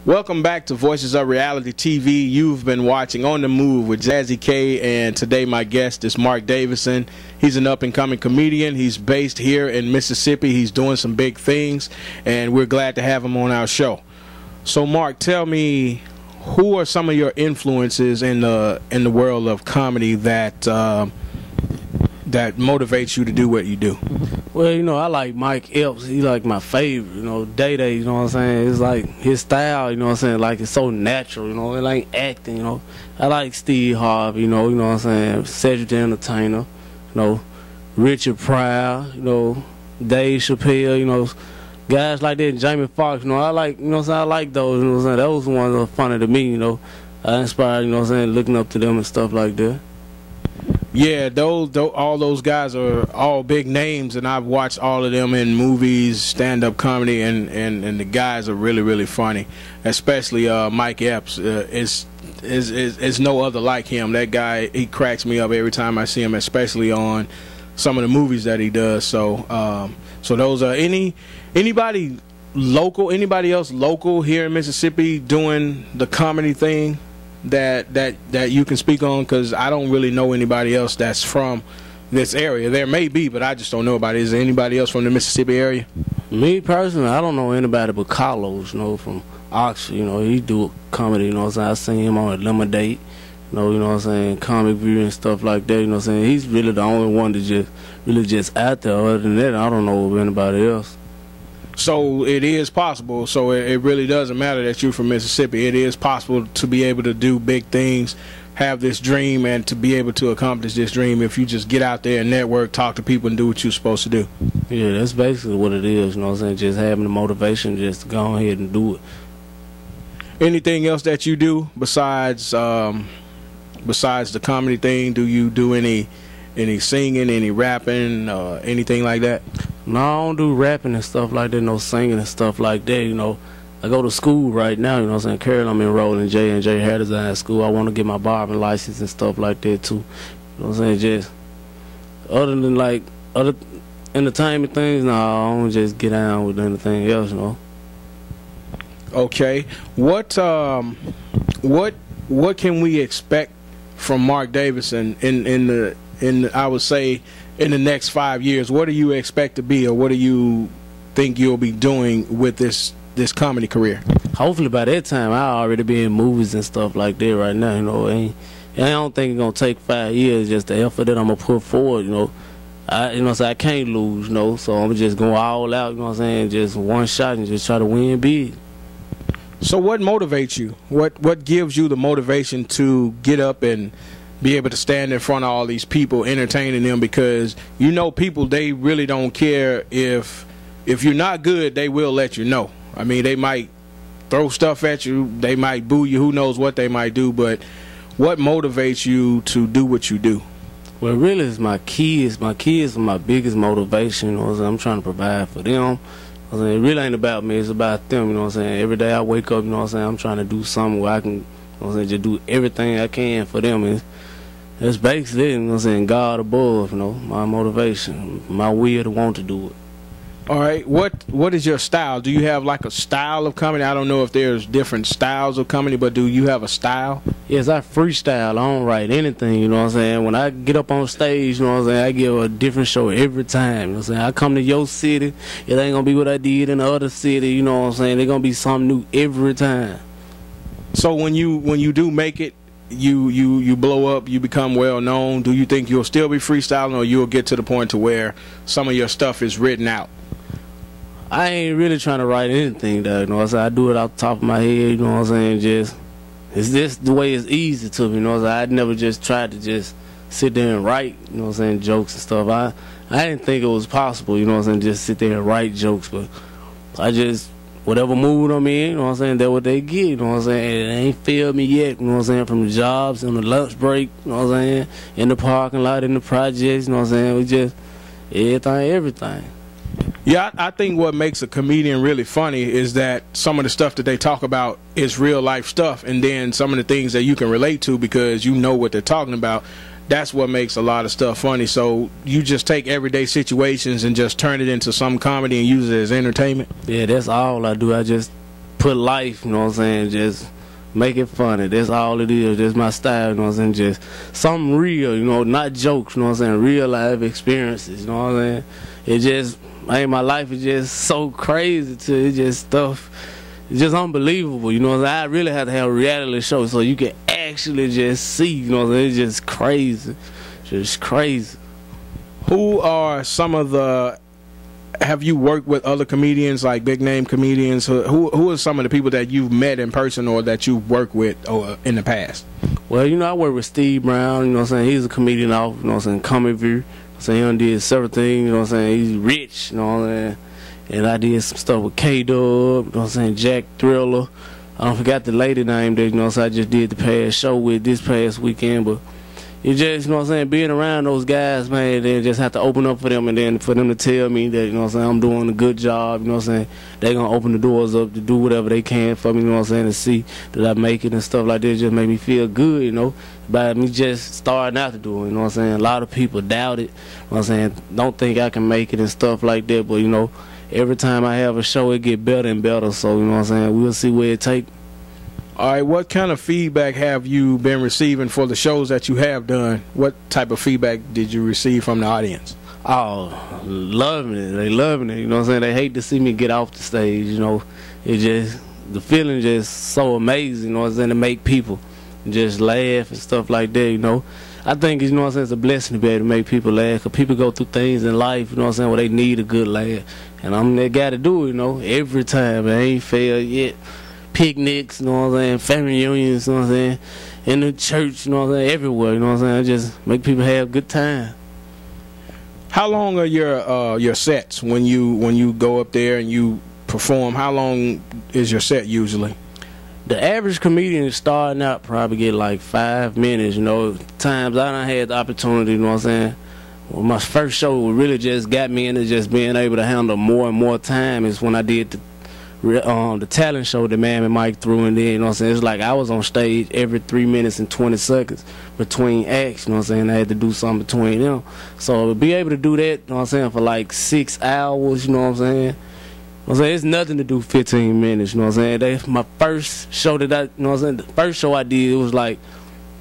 Welcome back to Voices of Reality TV. You've been watching On the Move with Jazzy K, and today my guest is Mark Davison. He's an up-and-coming comedian. He's based here in Mississippi. He's doing some big things, and we're glad to have him on our show. So, Mark, tell me, who are some of your influences in the world of comedy that that motivates you to do what you do? Well, you know, I like Mike Epps. He like my favorite, you know, Day, you know what I'm saying? It's like his style, you know what I'm saying? Like, it's so natural, you know, it like acting, you know. I like Steve Harvey, you know what I'm saying? Cedric the Entertainer, you know, Richard Pryor, you know, Dave Chappelle, you know, guys like that, Jamie Foxx, you know, I like, you know what I'm saying? I like those, you know what I'm saying? Those ones are funny to me, you know. I inspired, you know what I'm saying, looking up to them and stuff like that. Yeah, all those guys are all big names, and I've watched all of them in movies, stand-up comedy, and the guys are really, really funny. Especially Mike Epps is no other like him. That guy, he cracks me up every time I see him, especially on some of the movies that he does. So, so those are anybody else local here in Mississippi doing the comedy thing that you can speak on? Because I don't really know anybody else that's from this area. There may be, but I just don't know about it. Is there anybody else from the Mississippi area? Me personally, I don't know anybody but Carlos, you know, from Oxford. You know, he do comedy, you know what I'm saying? I seen him on Eliminate, you know what I'm saying, Comic View and stuff like that, you know what I'm saying? He's really the only one that just out there. Other than that, I don't know of anybody else. So it is possible. So it really doesn't matter that you're from Mississippi. It is possible to be able to do big things, have this dream, and to be able to accomplish this dream if you just get out there and network, talk to people, and do what you're supposed to do. Yeah, that's basically what it is, you know what I'm saying? Just having the motivation just to go ahead and do it. Anything else that you do besides the comedy thing? Do you do any singing, any rapping, anything like that? No, I don't do rapping and stuff like that, no singing and stuff like that, you know. I go to school right now, you know what I'm saying? Currently, I'm enrolled in J&J Hair Design School. I want to get my barbering license and stuff like that, too. You know what I'm saying? Just, other than, like, other entertainment things, no, I don't just get down with anything else, you know. Okay. What can we expect from Mark Davison in I would say in the next 5 years? What do you expect to be, or what do you think you'll be doing with this comedy career? Hopefully by that time I'll already be in movies and stuff like that right now, you know. I don't think it's gonna take 5 years, just the effort that I'm gonna put forward, you know. So I can't lose, you know, so I'm just going all out, you know what I'm saying, just one shot and just try to win big. So what motivates you? What gives you the motivation to get up and be able to stand in front of all these people, entertaining them? Because you know, people, they really don't care if you're not good. They will let you know. I mean, they might throw stuff at you, they might boo you, who knows what they might do, but what motivates you to do what you do? Well, really, it's my kids. My kids are my biggest motivation. You know what I'm saying? I'm trying to provide for them. You know what I'm saying? It really ain't about me, it's about them. You know what I'm saying? Every day I wake up, you know what I'm saying, I'm trying to do something where I can, you know what I'm saying, just do everything I can for them. And that's basically it, you know what I'm saying, God above, you know, my motivation, my will to want to do it. All right, what is your style? Do you have like a style of comedy? I don't know if there's different styles of comedy, but do you have a style? Yes, I freestyle. I don't write anything, you know what I'm saying? When I get up on stage, you know what I'm saying, I give a different show every time, you know what I'm saying? I come to your city, it ain't gonna be what I did in the other city, you know what I'm saying? There's gonna be something new every time. So when you do make it, you blow up, you become well known, do you think you'll still be freestyling, or you'll get to the point to where some of your stuff is written out? I ain't really trying to write anything, though, you know what I'm saying? I do it off the top of my head, you know what I'm saying? It's just the way it's easy to me, you know what I'm saying? I'd never just tried to just sit there and write, you know what I'm saying, jokes and stuff. I didn't think it was possible, you know what I'm saying, just sit there and write jokes, but I just, whatever mood I'm in, you know what I'm saying, that's what they get, you know what I'm saying? It ain't failed me yet, you know what I'm saying, from the jobs, on the lunch break, you know what I'm saying, in the parking lot, in the projects, you know what I'm saying, we just, everything. Yeah, I think what makes a comedian really funny is that some of the stuff that they talk about is real life stuff, and then some of the things that you can relate to because you know what they're talking about. That's what makes a lot of stuff funny. So you just take everyday situations and just turn it into some comedy and use it as entertainment? Yeah, that's all I do. I just put life, you know what I'm saying, just make it funny. That's all it is. That's my style, you know what I'm saying, just something real, you know, not jokes, you know what I'm saying, real life experiences, you know what I'm saying. It just, man, my life is just so crazy to it, just stuff, it's just unbelievable, you know what I'm saying. I really have to have a reality show so you can actually just see, you know what I'm saying, it's just crazy, just crazy. Who are some of the, have you worked with other comedians, like big name comedians? Who are some of the people that you've met in person or that you've worked with in the past? Well, you know, I work with Steve Brown, you know what I'm saying, he's a comedian off, you know what I'm saying, Comic View, you know what I'm saying, he did several things, you know what I'm saying, he's rich, you know what I'm saying, and I did some stuff with K-Dub, you know what I'm saying, Jack Thriller, I don't forgot the lady name that, you know what I'm saying, I just did the past show with this past weekend, but you just, you know what I'm saying, being around those guys, man, they just have to open up for them, and then for them to tell me that, you know what I'm saying, I'm doing a good job, you know what I'm saying, they're going to open the doors up to do whatever they can for me, you know what I'm saying, to see that I make it and stuff like that, just make me feel good, you know, by me just starting out to do it, you know what I'm saying. A lot of people doubt it, you know what I'm saying, don't think I can make it and stuff like that, but, you know, every time I have a show, it get better and better, so, you know what I'm saying, we'll see where it takes. All right, what kind of feedback have you been receiving for the shows that you have done? What type of feedback did you receive from the audience? Oh, loving it. They loving it. You know what I'm saying? They hate to see me get off the stage. You know, it just, the feeling just so amazing, you know what I'm saying, to make people just laugh and stuff like that, you know. I think, you know what I'm saying, it's a blessing to be able to make people laugh, because people go through things in life, you know what I'm saying, where they need a good laugh. And I'm that guy to do it, you know, every time. I ain't failed yet. Picnics, you know what I'm saying, family reunions, you know what I'm saying, in the church, you know what I'm saying, everywhere, you know what I'm saying, I just make people have a good time. How long are your sets when you go up there and you perform? How long is your set usually? The average comedian is starting out probably get like 5 minutes, you know. Times I done had the opportunity, you know what I'm saying. Well, my first show really just got me into just being able to handle more and more time is when I did the talent show that Man and Mike threw in there, you know what I'm saying. It's like I was on stage every 3 minutes and 20 seconds between acts, you know what I'm saying. I had to do something between them. So to be able to do that, you know what I'm saying, for like 6 hours, you know what I'm saying. You know what I'm saying, it's nothing to do 15 minutes, you know what I'm saying. My first show that I, you know what I'm saying, the first show I did, it was like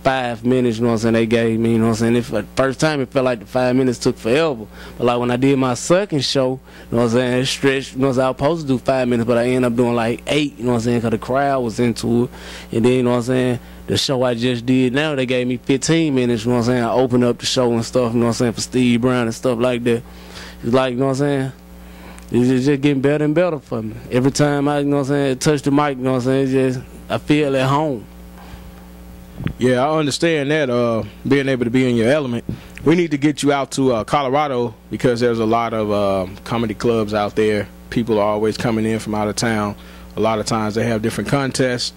5 minutes, you know what I'm saying, they gave me, you know what I'm saying. The first time it felt like the 5 minutes took forever. But like when I did my second show, you know what I'm saying, it stretched, you know what I'm saying, I was supposed to do 5 minutes, but I ended up doing like 8, you know what I'm saying, because the crowd was into it. And then, you know what I'm saying, the show I just did now, they gave me 15 minutes, you know what I'm saying. I opened up the show and stuff, you know what I'm saying, for Steve Brown and stuff like that. It's like, you know what I'm saying, it's just getting better and better for me. Every time I, you know what I'm saying, touch the mic, you know what I'm saying, it's just, I feel at home. Yeah, I understand that, being able to be in your element. We need to get you out to Colorado, because there's a lot of comedy clubs out there. People are always coming in from out of town. A lot of times they have different contests,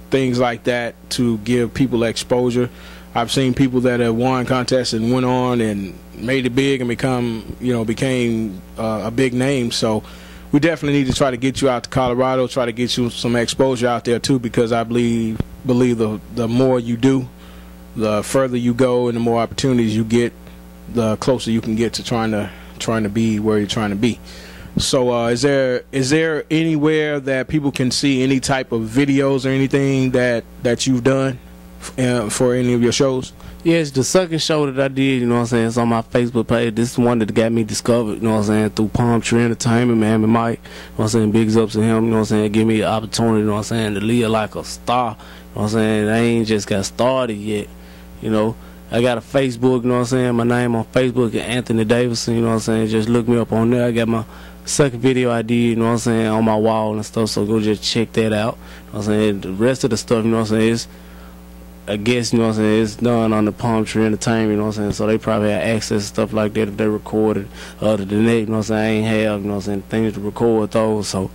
things like that, to give people exposure. I've seen people that have won contests and went on and made it big and became a big name. So we definitely need to try to get you out to Colorado, try to get you some exposure out there too, because I believe the more you do, the further you go, and the more opportunities you get, the closer you can get to trying to be where you're trying to be. So is there anywhere that people can see any type of videos or anything that you've done for any of your shows? Yes, the second show that I did, you know what I'm saying, it's on my Facebook page. This is one that got me discovered, you know what I'm saying, through Palm Tree Entertainment, Man and Mike, you know what I'm saying, bigs ups to him, you know what I'm saying, give me the opportunity, you know what I'm saying, to live like a star, you know what I'm saying. I ain't just got started yet, you know. I got a Facebook, you know what I'm saying, my name on Facebook is Anthony Davison, you know what I'm saying, just look me up on there. I got my second video I did, you know what I'm saying, on my wall and stuff, so go just check that out, you know what I'm saying. The rest of the stuff, you know what I'm saying, is, I guess, you know what I'm saying, it's done on the Palm Tree Entertainment, you know what I'm saying, so they probably have access to stuff like that if they recorded. Other than that, you know what I'm saying, I ain't have, you know what I'm saying, things to record those, so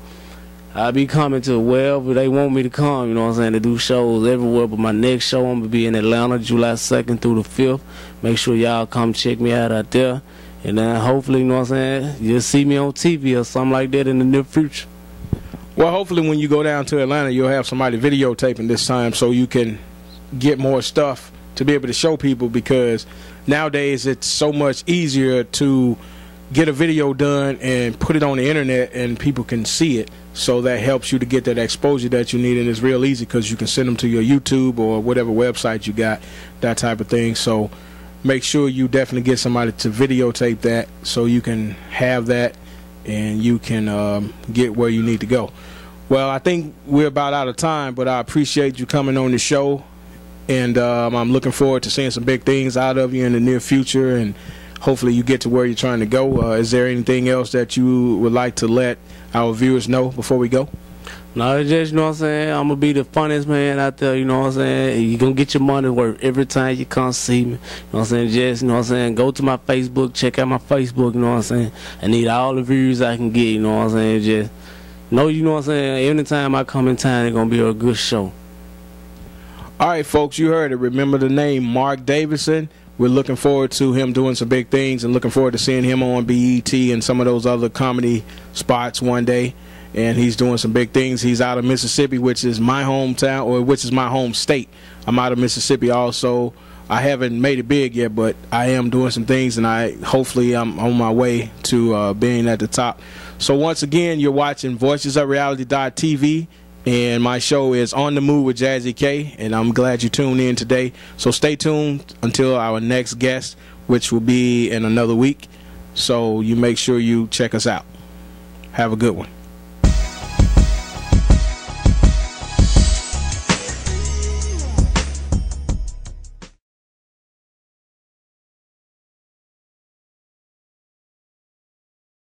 I'll be coming to wherever they want me to come, you know what I'm saying, to do shows everywhere. But my next show, I'm going to be in Atlanta, July 2nd through the 5th. Make sure y'all come check me out there. And then hopefully, you know what I'm saying, you'll see me on TV or something like that in the near future. Well, hopefully when you go down to Atlanta, you'll have somebody videotaping this time so you can get more stuff to be able to show people, because nowadays it's so much easier to get a video done and put it on the internet and people can see it. So that helps you to get that exposure that you need, and it's real easy because you can send them to your YouTube or whatever website you got, that type of thing. So make sure you definitely get somebody to videotape that so you can have that and you can get where you need to go. Well, I think we're about out of time, but I appreciate you coming on the show, and I'm looking forward to seeing some big things out of you in the near future, and hopefully you get to where you're trying to go. Is there anything else that you would like to let our viewers know before we go? No, it's just, you know what I'm saying, I'm going to be the funniest man out there, you know what I'm saying. You're going to get your money worth every time you come see me. You know what I'm saying, just, you know what I'm saying, go to my Facebook, check out my Facebook, you know what I'm saying. I need all the views I can get, you know what I'm saying, just know, you know what I'm saying, anytime I come in town, it's going to be a good show. All right, folks, you heard it. Remember the name, Mark Davison. We're looking forward to him doing some big things and looking forward to seeing him on BET and some of those other comedy spots one day. And he's doing some big things. He's out of Mississippi, which is my hometown, or which is my home state. I'm out of Mississippi also. I haven't made it big yet, but I am doing some things, and hopefully I'm on my way to being at the top. So once again, you're watching VoicesOfReality.tv, and my show is On the Move with Jazzy K, and I'm glad you tuned in today. So stay tuned until our next guest, which will be in another week. So you make sure you check us out. Have a good one.